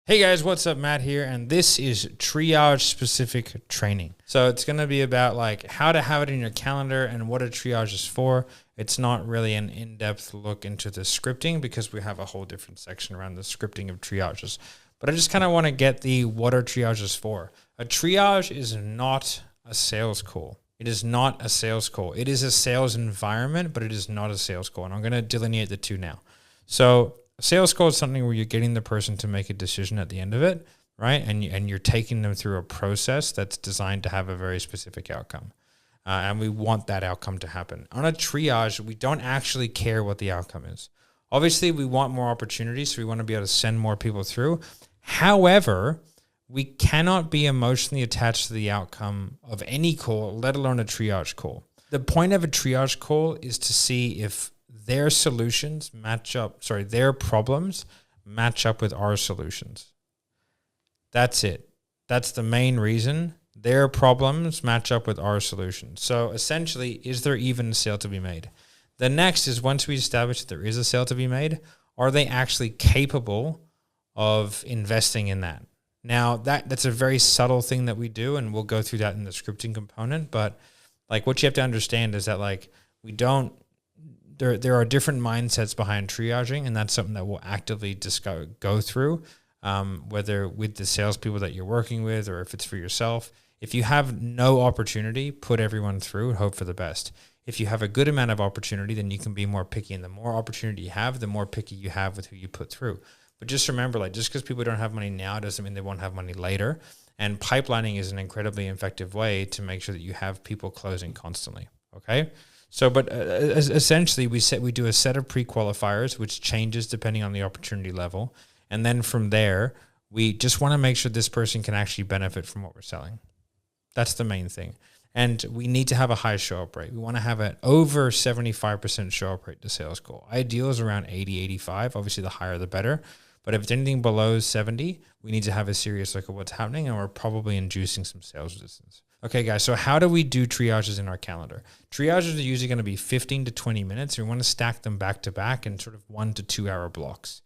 Hey guys, what's up? Matt here, and this is triage specific training. So it's going to be about like how to have it in your calendar and what a triage is for. It's not really an in-depth look into the scripting because we have a whole different section around the scripting of triages. But I just kind of want to get the what are triages for. A triage is not a sales call. It is not a sales call. It is a sales environment, but it is not a sales call. And I'm going to delineate the two now. So a sales call is something where you're getting the person to make a decision at the end of it, right? And you're taking them through a process that's designed to have a very specific outcome. And we want that outcome to happen. On a triage, we don't actually care what the outcome is. Obviously, we want more opportunities, so we want to be able to send more people through. However, we cannot be emotionally attached to the outcome of any call, let alone a triage call. The point of a triage call is to see if their solutions their problems match up with our solutions. That's it. That's the main reason. Their problems match up with our solutions. So essentially, is there even a sale to be made? The next is, once we establish that there is a sale to be made, are they actually capable of investing in that? Now, that's a very subtle thing that we do, and we'll go through that in the scripting component. But like, what you have to understand is that like there are different mindsets behind triaging, and that's something that we'll actively go through, whether with the salespeople that you're working with or if it's for yourself. If you have no opportunity, put everyone through and hope for the best. If you have a good amount of opportunity, then you can be more picky, and the more opportunity you have, the more picky you have with who you put through. But just remember, like, just because people don't have money now doesn't mean they won't have money later. And pipelining is an incredibly effective way to make sure that you have people closing constantly. Okay. So, but essentially we do a set of pre-qualifiers, which changes depending on the opportunity level. And then from there, we just want to make sure this person can actually benefit from what we're selling. That's the main thing. And we need to have a high show-up rate. We want to have an over 75% show-up rate to sales call. Ideal is around 80, 85. Obviously, the higher, the better. But if it's anything below 70, we need to have a serious look at what's happening, and we're probably inducing some sales resistance. Okay, guys, so how do we do triages in our calendar? Triages are usually going to be 15 to 20 minutes. We want to stack them back to back in sort of 1 to 2 hour blocks.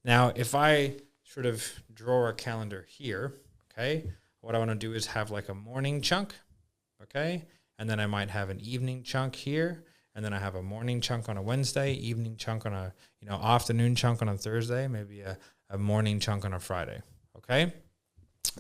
Now, if I sort of draw our calendar here, okay, what I want to do is have like a morning chunk, okay, and then I might have an evening chunk here, and then I have a morning chunk on a Wednesday, evening chunk on a afternoon chunk on a Thursday, maybe a morning chunk on a Friday, okay?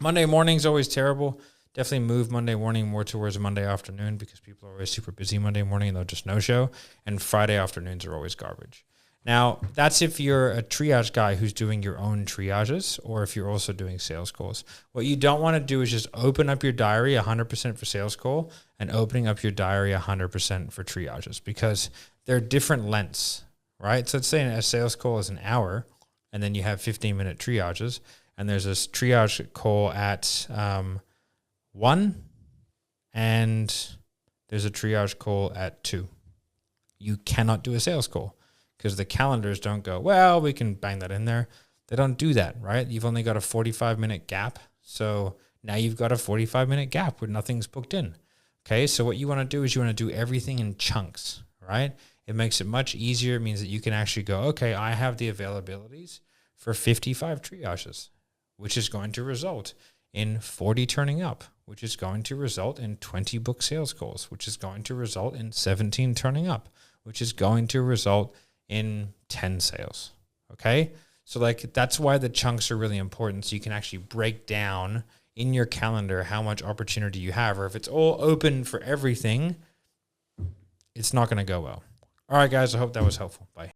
Monday morning is always terrible. Definitely move Monday morning more towards Monday afternoon because people are always super busy Monday morning and they'll just no-show. And Friday afternoons are always garbage. Now, that's if you're a triage guy who's doing your own triages, or if you're also doing sales calls. What you don't want to do is just open up your diary 100% for sales call and opening up your diary 100% for triages, because they're different lengths, right? So let's say a sales call is an hour, and then you have 15-minute triages, and there's this triage call at 1, and there's a triage call at 2. You cannot do a sales call because the calendars don't go, well, we can bang that in there. They don't do that, right? You've only got a 45-minute gap. So now you've got a 45-minute gap where nothing's booked in. Okay, so what you want to do is you want to do everything in chunks, right? It makes it much easier. It means that you can actually go, okay, I have the availabilities for 55 triages, which is going to result in 40 turning up, which is going to result in 20 book sales calls, which is going to result in 17 turning up, which is going to result in 10 sales. Okay. So like, that's why the chunks are really important. So you can actually break down in your calendar how much opportunity you have, or if it's all open for everything, it's not going to go well. All right, guys. I hope that was helpful. Bye.